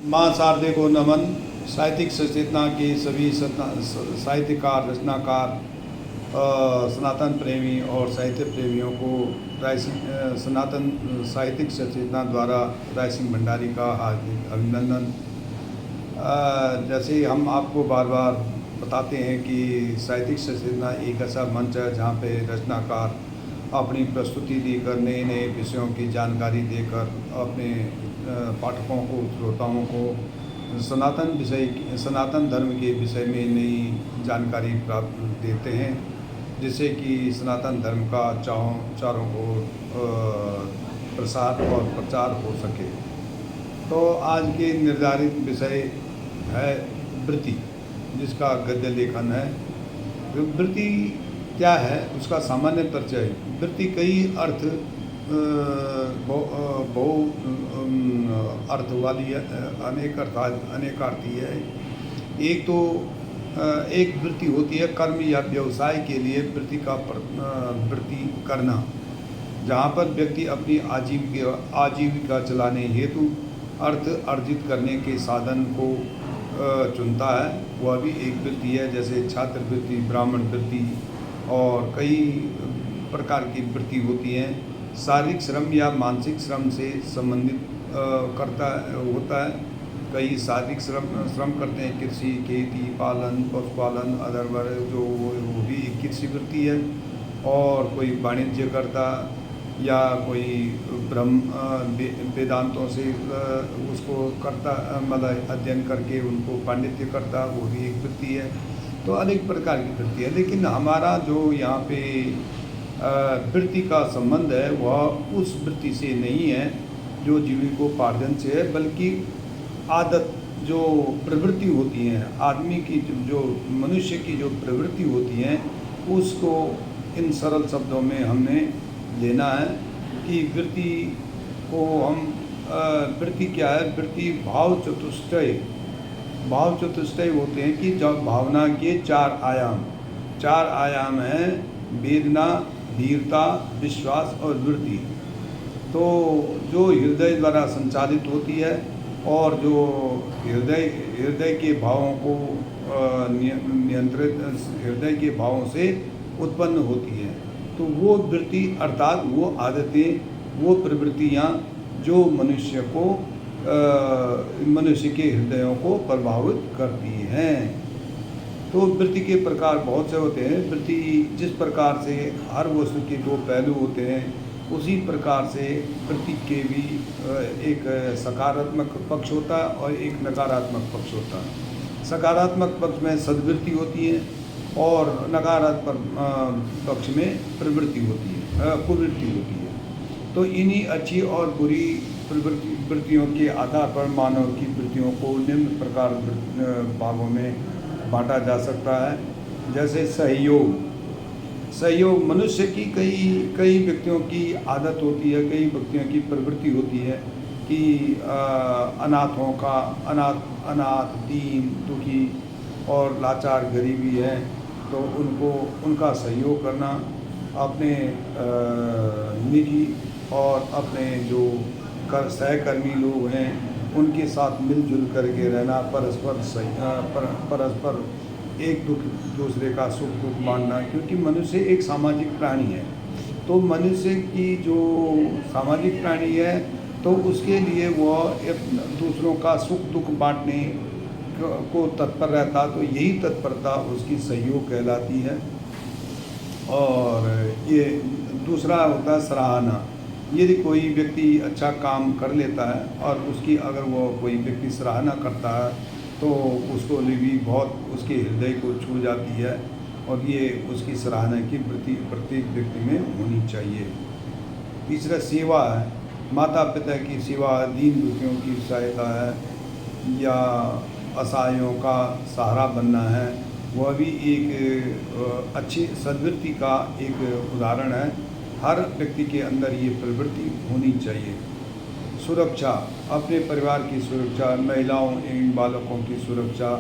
माँ शारदे को नमन। साहित्यिक सचेतना के सभी साहित्यकार, रचनाकार, सनातन प्रेमी और साहित्य प्रेमियों को सनातन साहित्यिक सचेतना द्वारा राय सिंह भंडारी का हार्दिक अभिनंदन। जैसे हम आपको बार बार बताते हैं कि साहित्यिक सचेतना एक ऐसा मंच है जहाँ पे रचनाकार अपनी प्रस्तुति देकर नए नए विषयों की जानकारी देकर अपने पाठकों को, श्रोताओं को सनातन धर्म के विषय में नई जानकारी प्राप्त देते हैं, जिससे कि सनातन धर्म का चारों ओर प्रसार और प्रचार हो सके। तो आज के निर्धारित विषय है वृत्ति, जिसका गद्य लेखन है। वृत्ति क्या है, उसका सामान्य परिचय। वृत्ति कई अर्थ बहु अर्थ वाली अनेकार्थी है। एक तो एक वृत्ति होती है कर्म या व्यवसाय के लिए वृत्ति करना, जहाँ पर व्यक्ति अपनी आजीविका चलाने हेतु अर्थ अर्जित करने के साधन को चुनता है, वह भी एक वृत्ति है। जैसे छात्रवृत्ति, ब्राह्मण वृत्ति और कई प्रकार की वृत्ति होती हैं। शारीरिक श्रम या मानसिक श्रम से संबंधित होता है। कई शारीरिक श्रम करते हैं, कृषि, खेती, पालन, पशुपालन, अदरवर, जो वो भी कृषि वृत्ति है। और कोई वाणिज्य करता या कोई वेदांतों से उसको करता, मतलब अध्ययन करके उनको पांडित्य करता, वो भी एक वृत्ति है। तो अनेक प्रकार की वृत्ति है, लेकिन हमारा जो यहाँ पे वृत्ति का संबंध है वह उस वृत्ति से नहीं है जो जीविकोपार्जन से है, बल्कि आदत, जो प्रवृत्ति होती हैं आदमी की, जो मनुष्य की जो प्रवृत्ति होती हैं, उसको इन सरल शब्दों में हमने लेना है कि वृत्ति को हम वृत्ति क्या है। वृत्ति भाव चतुष्टय होते हैं कि जब भावना के चार आयाम हैं: वेदना, धीरता, विश्वास और वृत्ति। तो जो हृदय द्वारा संचालित होती है और जो हृदय के भावों को नियंत्रित, हृदय के भावों से उत्पन्न होती है, तो वो वृत्ति अर्थात वो आदतें, वो प्रवृत्तियाँ जो मनुष्य के हृदयों को प्रभावित करती हैं। तो वृत्ति के प्रकार बहुत से होते हैं। वृत्ति जिस प्रकार से हर वस्तु के दो पहलू होते हैं, उसी प्रकार से वृत्ति के भी एक सकारात्मक पक्ष होता है और एक नकारात्मक पक्ष होता है। सकारात्मक पक्ष में सद्वृत्ति होती है और नकारात्मक पक्ष में कुवृत्ति होती है। तो इन्हीं अच्छी और बुरी वृत्तियों के आधार पर मानव की वृत्तियों को निम्न प्रकार भागों में बांटा जा सकता है। जैसे सहयोग मनुष्य की कई व्यक्तियों की आदत होती है, कई व्यक्तियों की प्रवृत्ति होती है कि अनाथ, दीन, दुखी और लाचार, गरीबी है, तो उनका सहयोग करना, अपने निजी और अपने जो सहकर्मी लोग हैं उनके साथ मिलजुल करके रहना, परस्पर एक दूसरे का सुख दुख बांटना, क्योंकि मनुष्य एक सामाजिक प्राणी है। तो मनुष्य की जो सामाजिक प्राणी है, तो उसके लिए वह दूसरों का सुख दुख बांटने को तत्पर रहता, तो यही तत्परता उसकी सहयोग कहलाती है। और ये दूसरा होता है सराहना। यदि कोई व्यक्ति अच्छा काम कर लेता है और उसकी अगर वो कोई व्यक्ति सराहना करता है, तो उसको लिए भी बहुत उसके हृदय को छू जाती है, और ये उसकी सराहना की वृत्ति प्रत्येक व्यक्ति में होनी चाहिए। तीसरा सेवा है। माता पिता की सेवा, दीन दुखियों की सहायता है, या असहायों का सहारा बनना है, वह भी एक अच्छी सद्वृत्ति का एक उदाहरण है। हर व्यक्ति के अंदर ये प्रवृत्ति होनी चाहिए। सुरक्षा, अपने परिवार की सुरक्षा, महिलाओं एवं बालकों की सुरक्षा,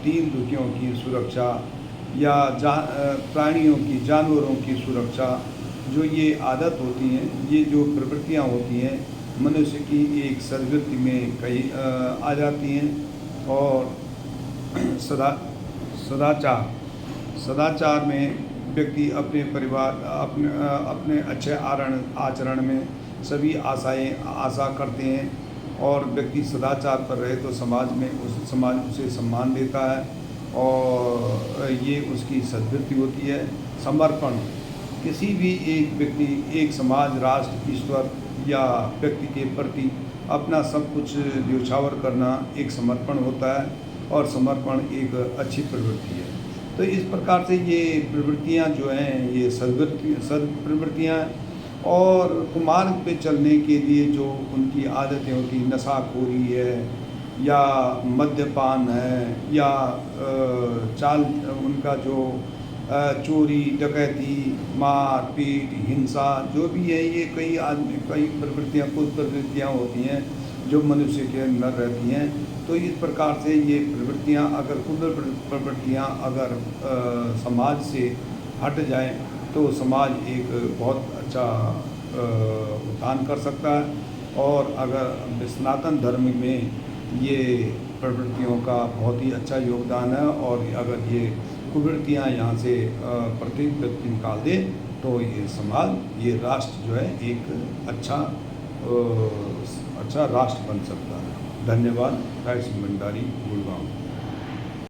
दीन दुखियों की सुरक्षा, या प्राणियों की, जानवरों की सुरक्षा, जो ये आदत होती हैं, ये जो प्रवृत्तियाँ होती हैं, मनुष्य की एक सद्वृत्ति में कई आ जाती हैं। और सदा सदाचार सदाचार में व्यक्ति अपने परिवार अपने अच्छे आचरण में सभी आशा करते हैं, और व्यक्ति सदाचार पर रहे तो समाज उसे सम्मान देता है, और ये उसकी सद्वृत्ति होती है। समर्पण, किसी भी एक व्यक्ति, एक समाज, राष्ट्र, ईश्वर या व्यक्ति के प्रति अपना सब कुछ न्यौछावर करना एक समर्पण होता है, और समर्पण एक अच्छी प्रवृत्ति है। तो इस प्रकार से ये प्रवृत्तियाँ जो हैं, ये सद प्रवृत्तियाँ, और कुमार्ग पे चलने के लिए जो उनकी आदतें होती, नशाखोरी है या मद्यपान है या चाल उनका जो चोरी, डकैती, मार पीट, हिंसा जो भी है, ये कई प्रवृत्तियाँ, कुछ प्रवृत्तियाँ होती हैं जो मनुष्य के अंदर रहती हैं। तो इस प्रकार से ये प्रवृत्तियाँ अगर प्रवृत्तियाँ अगर समाज से हट जाएं तो समाज एक बहुत अच्छा उत्थान कर सकता है। और अगर सनातन धर्म में ये प्रवृत्तियों का बहुत ही अच्छा योगदान है, और अगर ये कुवृत्तियाँ यहाँ से प्रत्येक व्यक्ति निकाल दे तो ये समाज, ये राष्ट्र जो है एक अच्छा राष्ट्र बन सकता है। धन्यवाद। राइस भंडारी, गुड़गांव।